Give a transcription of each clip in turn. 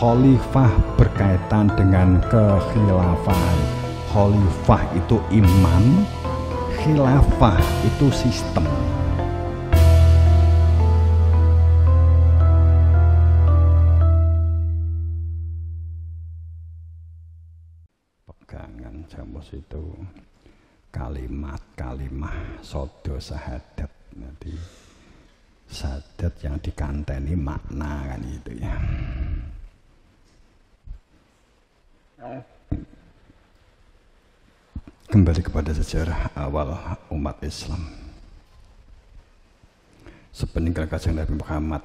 Khalifah berkaitan dengan kekhilafan. Khalifah itu imam, khilafah itu sistem. Pegangan jamus itu kalimat-kalimah sodo sahadat. Nanti sahadat yang dikanteni makna kan itu ya. Kembali kepada sejarah awal umat Islam. Sepeninggal Kanjeng Nabi Muhammad,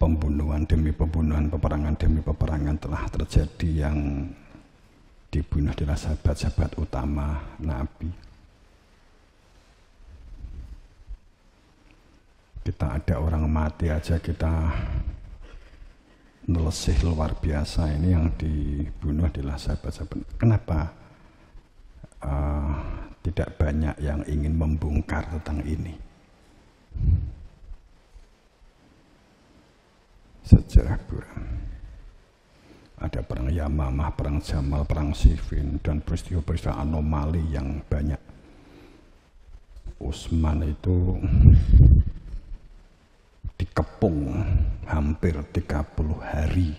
pembunuhan demi pembunuhan, peperangan demi peperangan telah terjadi yang dibunuh adalah sahabat-sahabat utama Nabi. Kita ada orang mati aja kita nelesih luar biasa. Ini yang dibunuh adalah sahabat-sahabat. Kenapa tidak banyak yang ingin membongkar tentang ini? Sejarah buram. Ada perang Yamamah, perang Jamal, perang Siffin, dan peristiwa-peristiwa anomali yang banyak. Utsman itu dikepung hampir 30 hari.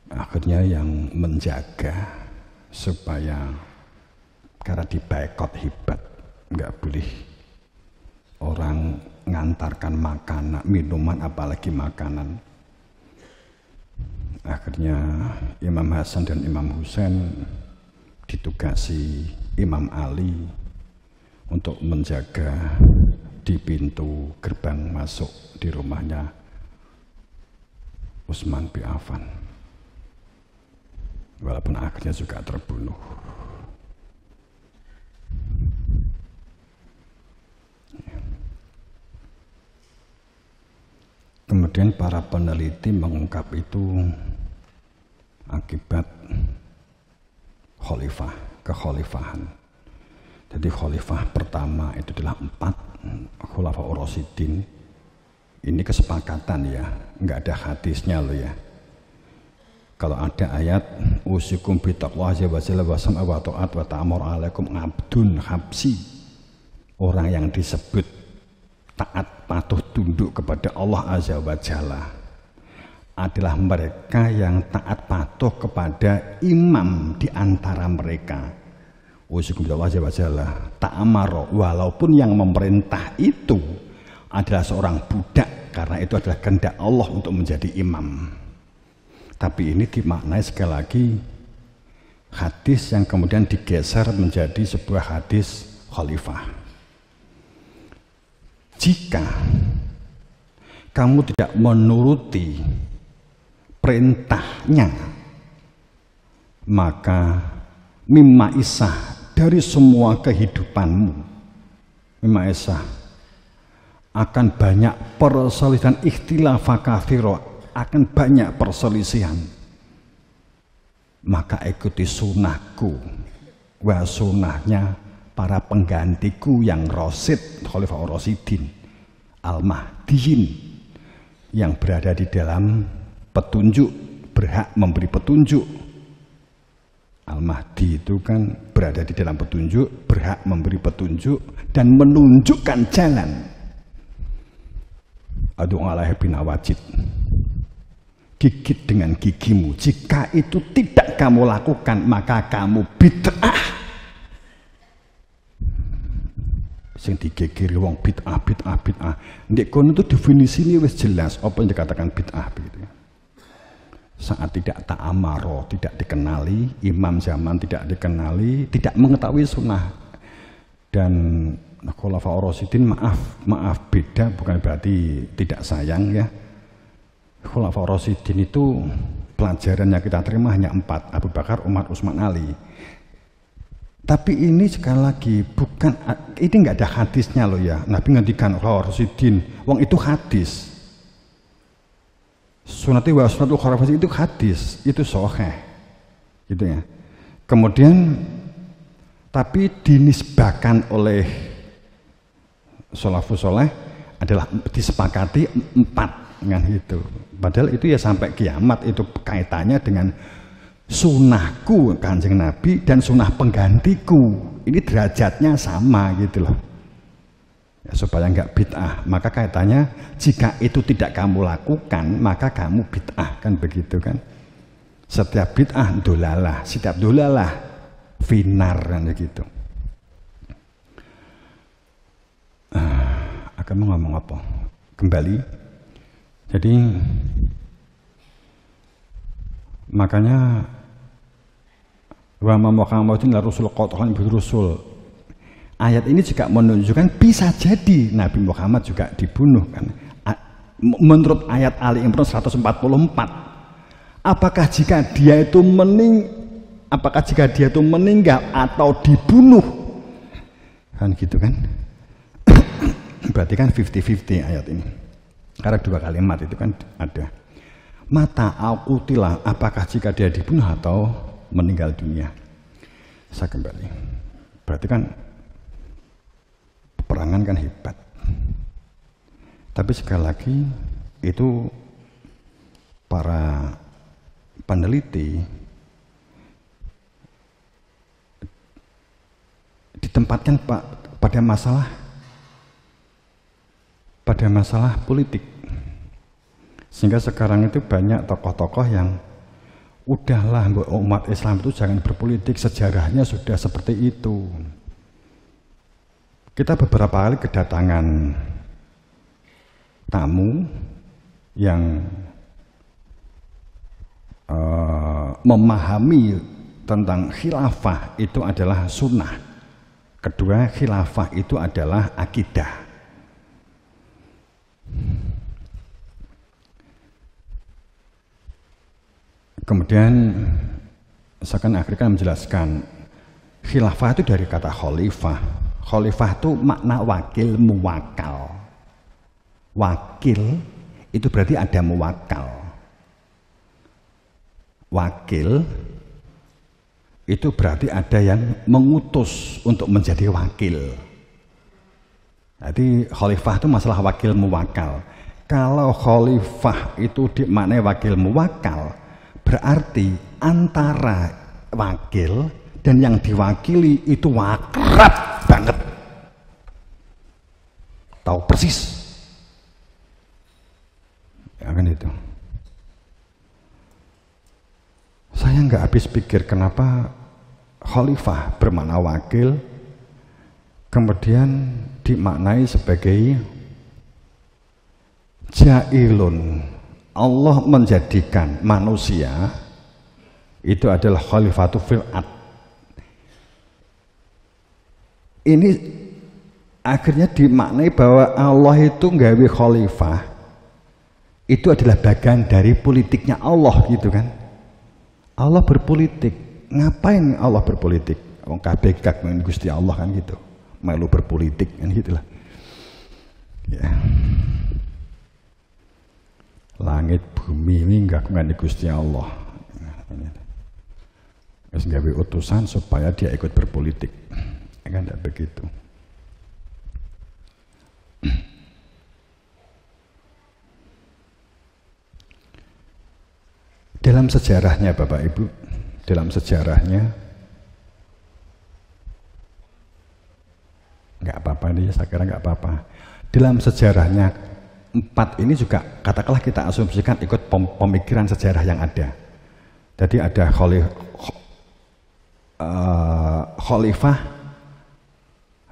Akhirnya yang menjaga supaya, karena dibaikot hebat, nggak boleh orang ngantarkan makanan, minuman, apalagi makanan. Akhirnya Imam Hasan dan Imam Husain ditugasi Imam Ali untuk menjaga di pintu gerbang masuk di rumahnya Utsman bin Affan, walaupun akhirnya juga terbunuh. Kemudian para peneliti mengungkap itu akibat khalifah, kekhalifahan. Jadi khalifah pertama itu adalah 4 Khulafaur Rasyidin. Ini kesepakatan ya, nggak ada hadisnya loh ya. Kalau ada ayat usikum bitaqwallahi wa sam'a wa ta'at wa ta'amur alaikum abdun habsi, orang yang disebut taat patuh tunduk kepada Allah Azza wa Jalla adalah mereka yang taat patuh kepada imam di antara mereka. Usikum bitaqwallahi wa jalla ta'amaro, walaupun yang memerintah itu adalah seorang budak, karena itu adalah kehendak Allah untuk menjadi imam. Tapi ini dimaknai sekali lagi hadis yang kemudian digeser menjadi sebuah hadis khalifah. Jika kamu tidak menuruti perintahnya, maka mimma isah, dari semua kehidupanmu, mimma isah, akan banyak perselisihan, ikhtilafah katsira, akan banyak perselisihan. Maka ikuti sunnahku wa sunnahnya para penggantiku yang rasyid, Khulafaur Rasyidin, al-Mahdiyin, yang berada di dalam petunjuk, berhak memberi petunjuk. Al-Mahdi itu kan berada di dalam petunjuk, berhak memberi petunjuk dan menunjukkan jalan. Adu alaihi bin awajid, gigit dengan gigimu. Jika itu tidak kamu lakukan, maka kamu bid'ah. Sing digegiri wong bid'ah. Ndek kono itu definisine wis jelas apa yang dikatakan bid'ah begitu. Saat tidak ta'amaro, tidak dikenali, imam zaman tidak dikenali, tidak mengetahui sunnah. Dan Khulafaur Rasyidin, maaf beda, bukan berarti tidak sayang ya. Khulafaur Rasyidin itu pelajaran yang kita terima hanya 4, Abu Bakar, Umar, Utsman, Ali. Tapi ini sekali lagi bukan, ini nggak ada hadisnya loh ya. Nabi ngendikan Khulafaur Rasyidin, wong itu hadis. Sunati wa sunatul khulafah itu hadis, itu sahih, gitu ya. Kemudian tapi dinisbahkan oleh salafus saleh adalah disepakati 4 kan gitu. Padahal itu ya sampai kiamat itu kaitannya dengan sunahku Kanjeng Nabi dan sunah penggantiku. Ini derajatnya sama gitu loh. Ya, supaya nggak bid'ah, maka kaitannya jika itu tidak kamu lakukan maka kamu bid'ah, kan begitu kan. Setiap bid'ah dolalah, setiap dolalah finar, kan begitu. Akan mau ngomong apa? Kembali. Jadi makanya wa ma Muhammadin la rasul qatan bi rusul. Ayat ini juga menunjukkan bisa jadi Nabi Muhammad juga dibunuh kan. Menurut ayat Ali Imran 144. Apakah jika dia itu meninggal atau dibunuh? Kan gitu kan? Berarti kan 50-50 ayat ini. Karena 2 kalimat itu kan ada. Mata al-qutilah, apakah jika dia dibunuh atau meninggal dunia? Saya kembali. Berarti kan peperangan kan hebat. Tapi sekali lagi itu para peneliti ditempatkan pada masalah politik. Sehingga sekarang itu banyak tokoh-tokoh yang udahlah umat Islam itu jangan berpolitik, sejarahnya sudah seperti itu. Kita beberapa kali kedatangan tamu yang memahami tentang khilafah itu adalah sunnah. Kedua, khilafah itu adalah akidah. Kemudian saya akan akhirnya menjelaskan khilafah itu dari kata khalifah. Khalifah itu makna wakil muwakal. Wakil itu berarti ada muwakal. Wakil itu berarti ada yang mengutus untuk menjadi wakil. Jadi khalifah itu masalah wakil muwakal. Kalau khalifah itu dimaknai wakil muwakal, berarti antara wakil dan yang diwakili itu akrab banget. Tahu persis. Ya kan itu. Saya nggak habis pikir kenapa khalifah bermakna wakil, kemudian dimaknai sebagai jailun. Allah menjadikan manusia itu adalah khalifatu fil ard. Ini akhirnya dimaknai bahwa Allah itu nggawe khalifah itu adalah bagian dari politiknya Allah gitu kan. Allah berpolitik. Ngapain Allah berpolitik? Wong kabeh kagungan Gusti Allah kan gitu. Melu berpolitik kan gitulah. Ya. Langit bumi ini kagungan Gusti Allah. Wis gawe utusan supaya dia ikut berpolitik. Kan tidak begitu. Dalam sejarahnya Bapak Ibu, dalam sejarahnya nggak apa-apa nih, saya kira nggak apa-apa. Dalam sejarahnya 4 ini juga katakanlah kita asumsikan ikut pemikiran sejarah yang ada. Jadi ada khalifah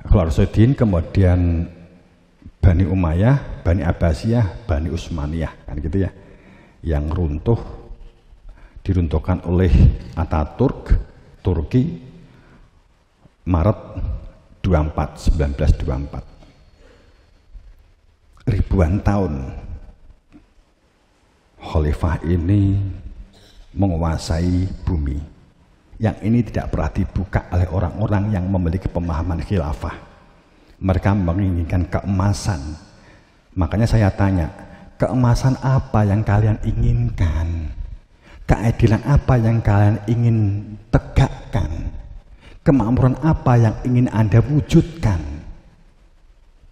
Khulafaudin, kemudian Bani Umayyah, Bani Abbasiyah, Bani Utsmaniyah, kan gitu ya. Yang diruntuhkan oleh Ataturk, Turki, Maret 1924. Ribuan tahun khalifah ini menguasai bumi. Yang ini tidak pernah dibuka oleh orang-orang yang memiliki pemahaman khilafah. Mereka menginginkan keemasan. Makanya saya tanya, keemasan apa yang kalian inginkan? Keadilan apa yang kalian ingin tegakkan? Kemakmuran apa yang ingin Anda wujudkan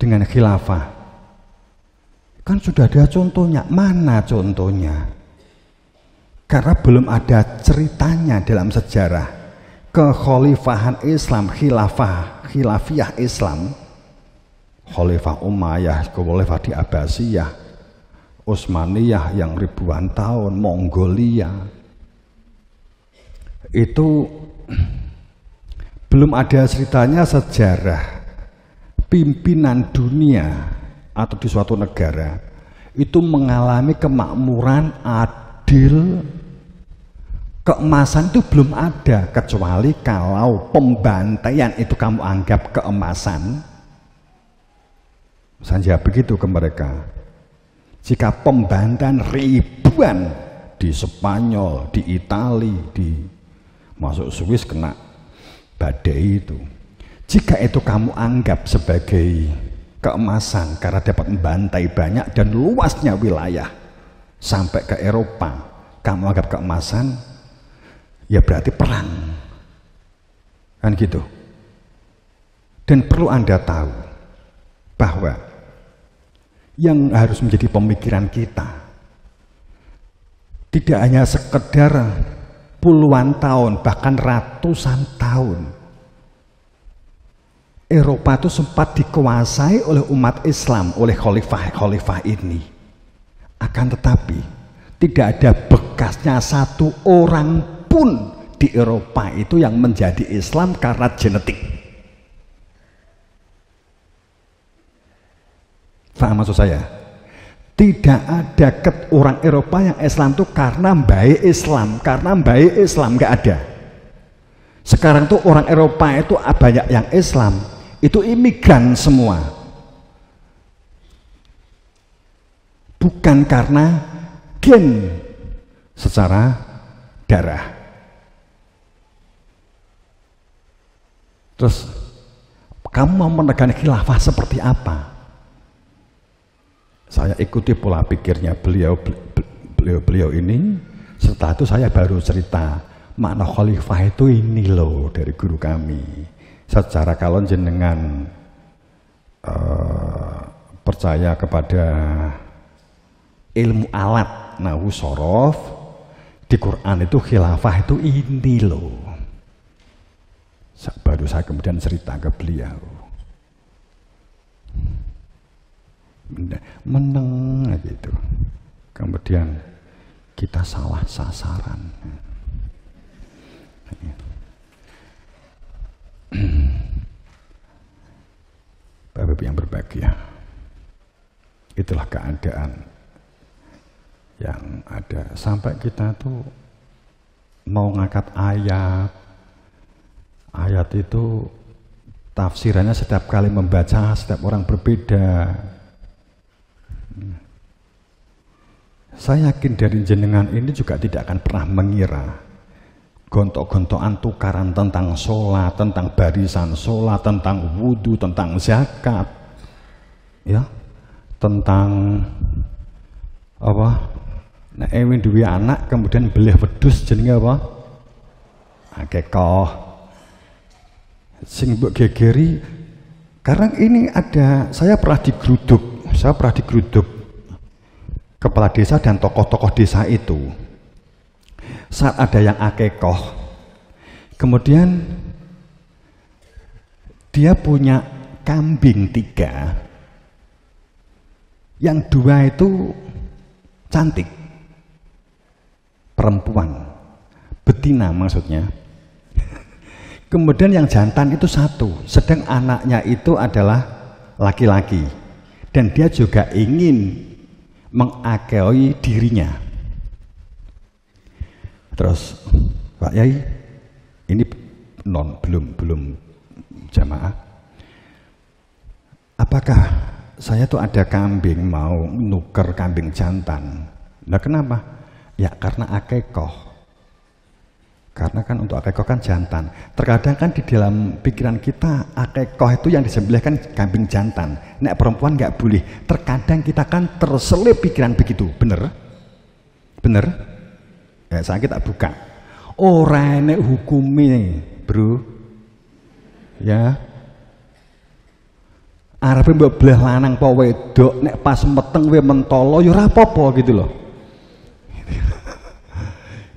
dengan khilafah? Kan sudah ada contohnya. Mana contohnya? Karena belum ada ceritanya dalam sejarah kekhalifahan Islam, khilafiyah Islam, Khalifah Umayyah, Khalifah di Abbasiyah, Utsmaniyah yang ribuan tahun, Mongolia. Itu belum ada ceritanya sejarah pimpinan dunia atau di suatu negara itu mengalami kemakmuran adil. Keemasan itu belum ada, kecuali kalau pembantaian itu kamu anggap keemasan. Saya jawab begitu ke mereka. Jika pembantaian ribuan di Spanyol, di Itali, di masuk Swiss kena badai itu, jika itu kamu anggap sebagai keemasan karena dapat membantai banyak dan luasnya wilayah sampai ke Eropa, kamu anggap keemasan, ya berarti perang, kan gitu. Dan perlu Anda tahu bahwa yang harus menjadi pemikiran kita tidak hanya sekedar puluhan tahun, bahkan ratusan tahun. Eropa itu sempat dikuasai oleh umat Islam, oleh khalifah ini. Akan tetapi tidak ada bekasnya satu orang pun di Eropa itu yang menjadi Islam karena genetik. Faham maksud saya? Tidak ada orang Eropa yang Islam itu karena baik Islam, nggak ada. Sekarang tuh orang Eropa itu banyak yang Islam, itu imigran semua. Bukan karena gen secara darah. Terus kamu mau menegakkan khilafah seperti apa? Saya ikuti pola pikirnya beliau ini. Setelah itu saya baru cerita makna khalifah itu ini loh dari guru kami. Secara kalau jenengan percaya kepada ilmu alat nahwu sorof, di Quran itu khilafah itu ini loh. Baru saya kemudian cerita ke beliau. Meneng gitu. Kemudian kita salah sasaran. Bapak yang berbahagia, itulah keadaan yang ada sampai kita tuh mau ngangkat ayat itu tafsirannya setiap kali membaca setiap orang berbeda. Saya yakin dari jenengan ini juga tidak akan pernah mengira gontok-gontokan tukaran tentang sholat, tentang barisan sholat, tentang wudhu, tentang zakat, ya, tentang apa? Nah, ewin duwe anak kemudian beli wedhus jenenge apa? Akekah. Sing mbok gegeri karena ini ada, saya pernah digeruduk kepala desa dan tokoh-tokoh desa itu saat ada yang akikoh, kemudian dia punya kambing 3, yang 2 itu cantik, perempuan, betina maksudnya. Kemudian yang jantan itu 1, sedang anaknya itu adalah laki-laki dan dia juga ingin mengakei dirinya. Terus Pak Yai, ini belum jamaah. Apakah saya tuh ada kambing mau nuker kambing jantan? Nah kenapa? Ya karena akikoh. Karena kan untuk akikoh kan jantan. Terkadang kan di dalam pikiran kita akikoh itu yang disembelihkan kambing jantan. Nek perempuan nggak boleh. Terkadang kita kan terselip pikiran begitu. Bener? Bener? Ya, saya kita buka. Ora enek hukume, bro. Ya. Arepe mbok belah lanang apa wedok, nek pas meteng kowe mentolo ya ora apa-apa gitu loh.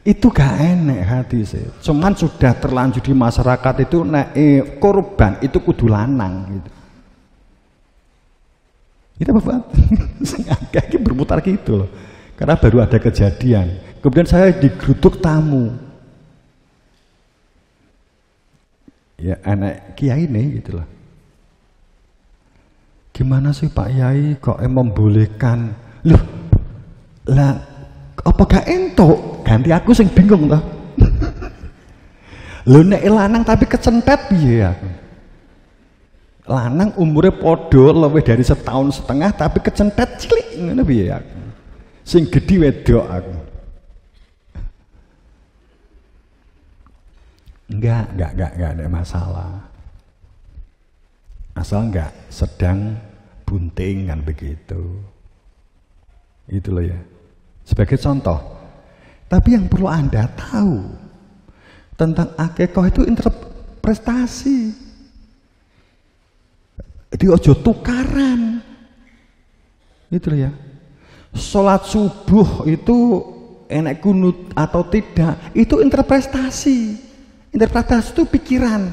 Itu gak enek hadise. Cuman sudah terlanjur di masyarakat itu nek korban itu kudu lanang gitu. Itu apa? Kayak berputar gitu loh. Karena baru ada kejadian. Kemudian saya digeruduk tamu. Ya anak kiai ini gitu loh. Gimana sih Pak Yai kok membolehkan? Loh, lah apa gak entuk? Ganti aku sing bingung toh. Lho nek lanang tapi kecentet piye aku? Lanang umurnya podo lebih dari 1,5 tahun tapi kecentet cilik ngono piye aku? Sing gedhi wedok aku. Enggak ada masalah. Asal enggak sedang bunting kan begitu. Itu loh ya. Sebagai contoh. Tapi yang perlu Anda tahu tentang akikah itu interpretasi. Jadi ojo tukaran. Itu loh ya. Sholat subuh itu enak kunut atau tidak, itu interpretasi. Interpretasi itu pikiran.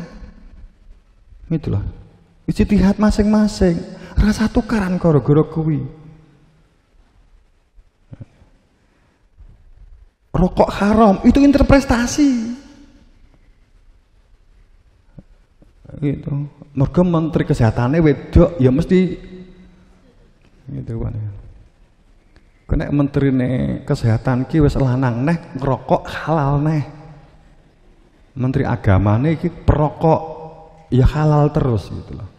Gitu loh. Ijtihad masing-masing. Rasa tukaran gara-gara kuwi. Rokok haram itu interpretasi. Gitu. Mergo menteri kesehatannya wedok ya mesti gitu kan. Kena menteri kesehatan ki wis lanang neh ngerokok halal neh. Menteri agama nih ki perokok ya halal terus gitu loh.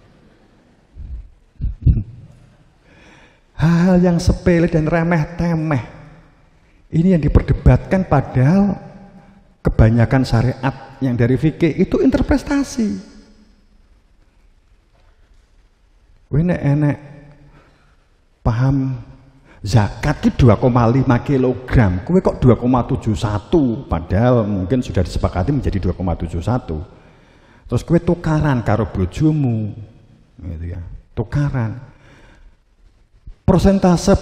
Hal yang sepele dan remeh-temeh ini yang diperdebatkan, padahal kebanyakan syariat yang dari fikih itu interpretasi. Enek paham zakat itu 2,5 kg, kowe kok 2,71, padahal mungkin sudah disepakati menjadi 2,71. Terus kowe tukaran karo bojomu gitu ya, tukaran. Persentase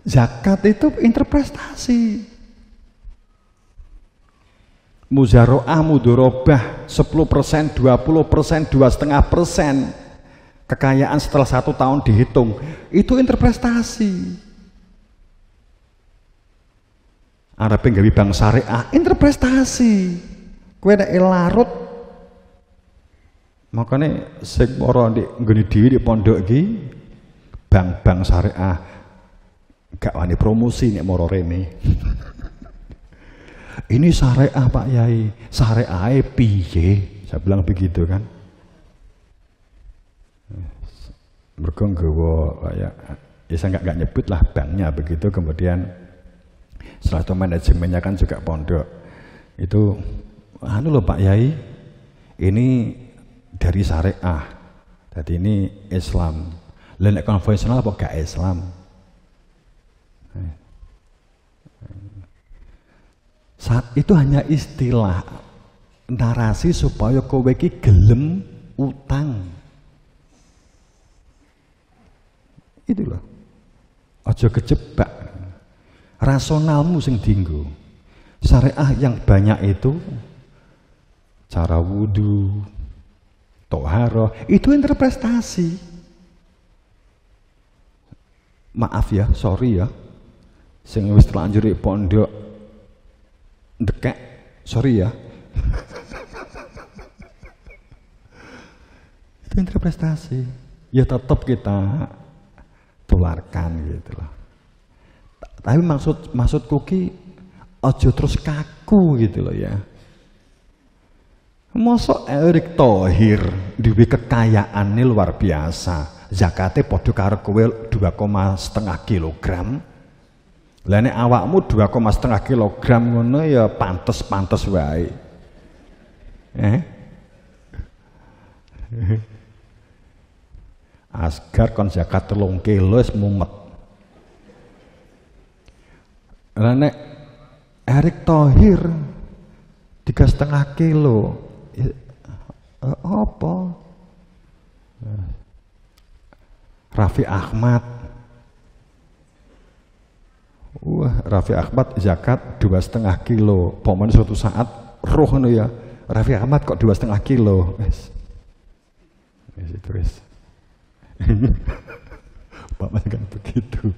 zakat itu interpretasi. Muzaroah, mudorobah 10%, 20%, 2,5%. Kekayaan setelah 1 tahun dihitung. Itu interpretasi. Ada penggawe bank syariah, interpretasi. Kowe nek larut makanya sing ora nggone dhewe di pondok iki bank syariah gak wani promosi nek moro rene. Ini syariah Pak Yai, syariah piye? Saya bilang begitu kan. Mergo nggawa kayak ya saya nggak nyebut lah banknya begitu. Kemudian setelah itu manajemennya kan juga pondok. Itu anu loh Pak Yai, ini dari syariah. Jadi ini Islam. Nek konvensional apa gak Islam? Saat itu hanya istilah narasi supaya kowe iki gelem utang. Itu loh. Aja kejebak. Rasionalmu sing dienggo. Syariah yang banyak itu cara wudu, toharoh, itu interpretasi. Maaf ya, sorry ya, sing wis terlanjur pondok dekek, sorry ya. Itu interpretasi. Ya tetap kita tularkan gitu loh. Tapi maksudku ki ojo terus kaku gitu loh ya. Mosok Erick Thohir duwe kekayaan ini luar biasa. Zakate padha karo kowe 2,5 kilogram. Lah nek awakmu 2,5 kilogram ngono ya pantes-pantes wae. Asgar kon zakat 3 kilo wis mumet. Lah nek Erick Thohir 3,5 kilo ya, apa? Raffi Ahmad. Wah, Raffi Ahmad zakat 2,5 kilo. Pokoknya suatu saat roh ngono ya. Raffi Ahmad kok 2,5 kilo. Wes itu wes. Pak kan begitu.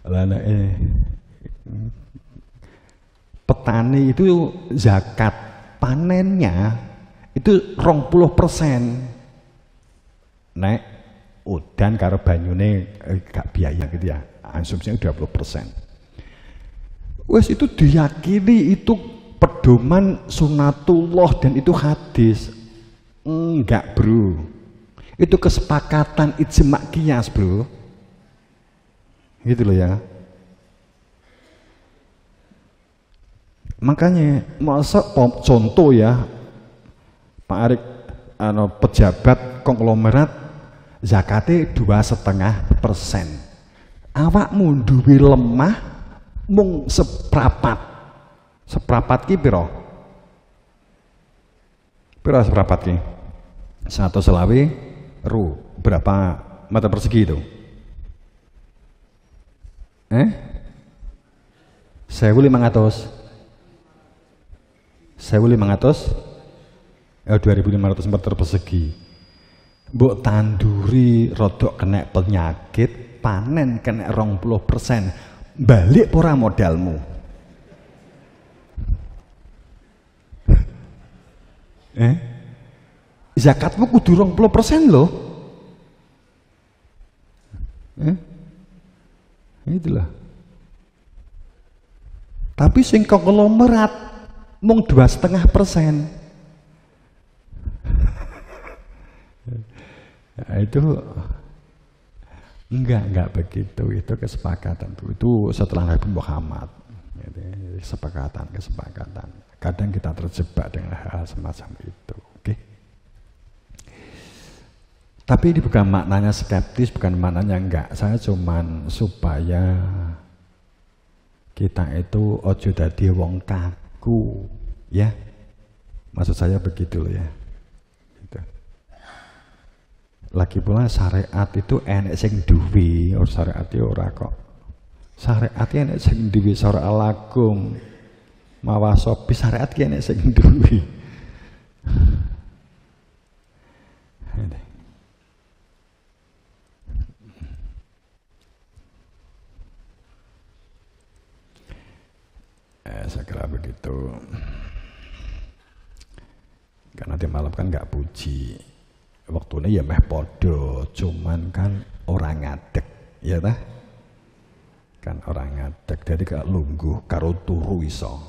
Lana petani itu zakat panennya itu 20%. Nek udan karo banyune gak biaya gitu ya, asumsinya 20%. Wes itu diyakini itu pedoman sunatullah dan itu hadis. Enggak bro, itu kesepakatan ijma' qiyas bro, gitu loh ya. Makanya masa contoh ya Pak Arik pejabat konglomerat zakatnya 2,5%. Awakmu duwe lemah mung seprapat ki piro seprapat ki 120 ru berapa meter persegi itu 1.500 2.500 meter persegi. Mbok tanduri rodok kena penyakit, panen kena 20%, balik ora modalmu. Zakatmu kudu 20% loh. Itulah. Tapi sing konglomerat mung 2,5%. Nah, itu enggak begitu, itu kesepakatan itu setelah Nabi Muhammad. Kesepakatan. Kadang kita terjebak dengan hal semacam itu. Oke. Tapi ini bukan maknanya skeptis, bukan maknanya enggak. Saya cuman supaya kita itu ojo dadi wong kaku, ya. Maksud saya begitu loh ya. Gitu. Lagi pula syariat itu enek sing duwe, syariat itu ora kok. Syariat enek sing duwe syara lakum. Mawasobi syariat ki enek sing duwe. Saya kira begitu. Karena nanti malam kan nggak puji. Waktunya ya meh podo, cuman kan orang ngadeg, ya tah? Kan orang ngadeg, jadi gak lungguh karo turu iso.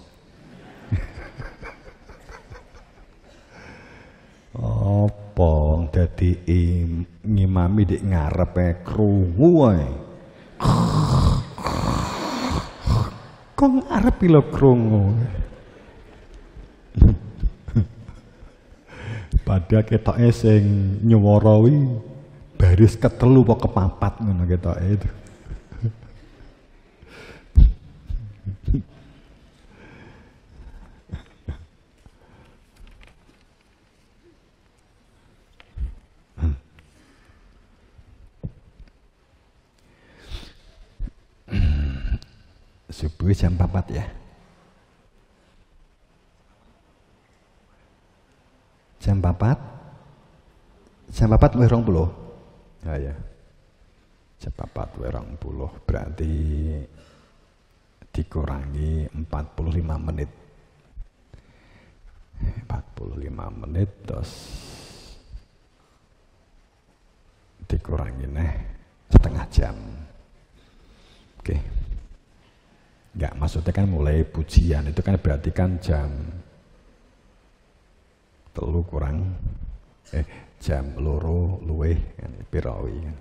Opong dadi ngimami di ngarepe krungu wae. Kok ngarep lho krungu. Pada ketoke sing nyuwarawi baris ketelu apa kepapat ngono ketoke itu. Subuh jam 4 ya. Jam 4 wis 20. Ya. Jam 4 wis 20 berarti dikurangi 45 menit. 45 menit terus dikurangi setengah jam. Oke. Enggak, maksudnya kan mulai pujian itu kan berarti kan jam 3 kurang jam 2 luwih kan pirawi kan.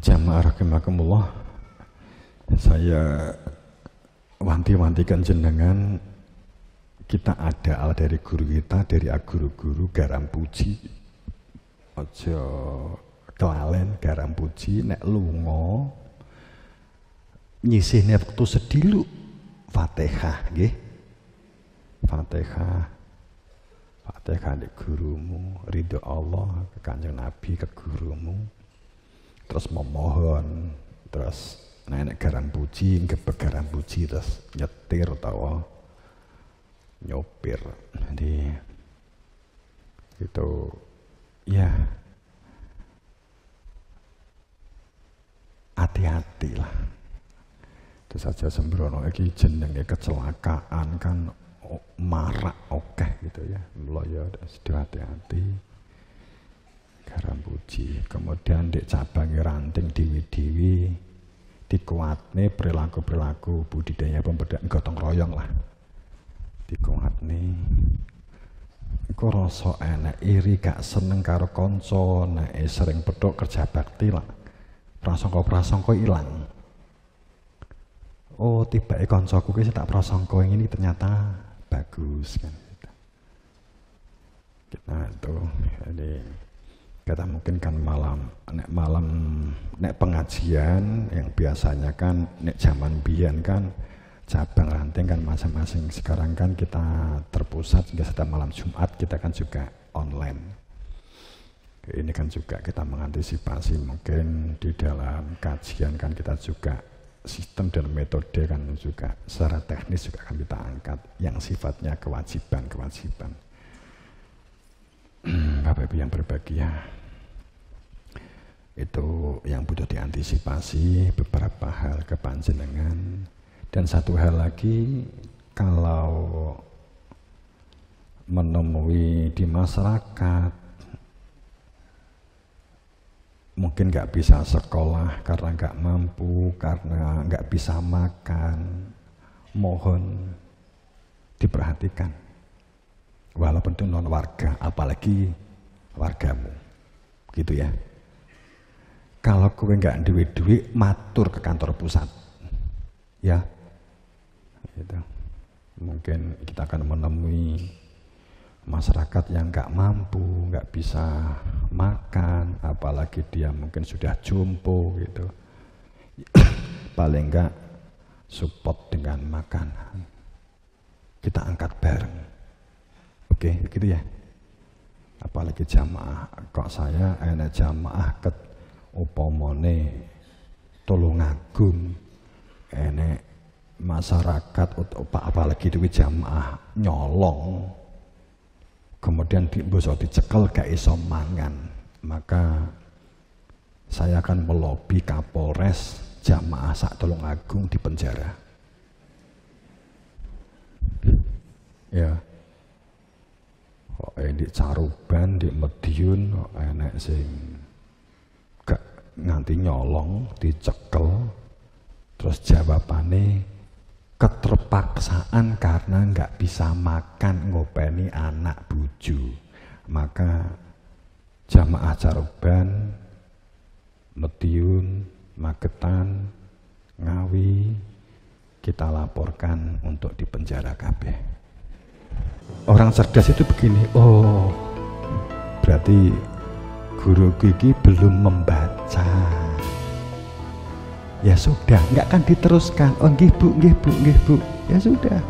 Jamaah rahimakumullah, saya wanti-wantikan jenengan, kita ada dari guru kita, dari guru-guru garam puji. Aja kelalen garam puji, nek lunga nyisihne wektu sedilu Fatihah nggih, Fatihah di gurumu, ridho Allah ke Kanjeng Nabi ke gurumu, terus memohon, terus nek garan puji, ngebek garan puji, terus nyetir utawa nyopir. Jadi itu ya hati-hati lah. Itu saja sembrono iki jenenge kecelakaan kan marak gitu ya. Mula ya hati-hati. Garam puji. Kemudian di cabang ranting diwi-diwi dikuatne perilaku-perilaku budidaya pemberdayaan gotong royong lah. Dikuatne. Iku rasa enek iri gak seneng karo kanca, nek sering pedhok kerja bakti lah. Prasangka-prasangka ilang. Oh, tibake kancaku ki tak prasangka ini ternyata bagus kan. Nah itu, jadi kita mungkin kan malam nek pengajian yang biasanya kan nek zaman biyen kan cabang ranting kan masing-masing, sekarang kan kita terpusat sehingga setiap malam Jumat kita kan juga online. Ini kan juga kita mengantisipasi mungkin di dalam kajian kan kita juga sistem dan metode kan juga secara teknis juga akan kita angkat yang sifatnya kewajiban. Bapak Ibu yang berbahagia, itu yang butuh diantisipasi beberapa hal kepanjenengan. Dan satu hal lagi, kalau menemui di masyarakat mungkin nggak bisa sekolah karena nggak mampu, karena nggak bisa makan, mohon diperhatikan. Walaupun itu non warga, apalagi wargamu, gitu ya. Kalau kowe nggak duit, matur ke kantor pusat, ya. Gitu. Mungkin kita akan menemui masyarakat yang nggak mampu, nggak bisa makan, apalagi dia mungkin sudah jompo gitu. Paling nggak support dengan makanan. Kita angkat bareng. Oke, gitu ya. Apalagi jamaah, kok saya enak jamaah ket upamane Tulungagung, enek masyarakat apalagi duwe jamaah nyolong, kemudian dicekel gak iso mangan, maka saya akan melobi Kapolres jamaah sak Tulungagung di penjara. Ya, kok di Caruban, di Mediun, kok enek sing gak nganti nyolong, dicekel, terus jawabannya keterpaksaan karena nggak bisa makan ngopeni anak buju. Maka jamaah Caruban, Mediun, Magetan, Ngawi kita laporkan untuk dipenjara kabeh. Orang cerdas itu begini, oh berarti guru gigi belum membaca. Ya sudah, nggak akan diteruskan. Oh nggih bu, ya sudah.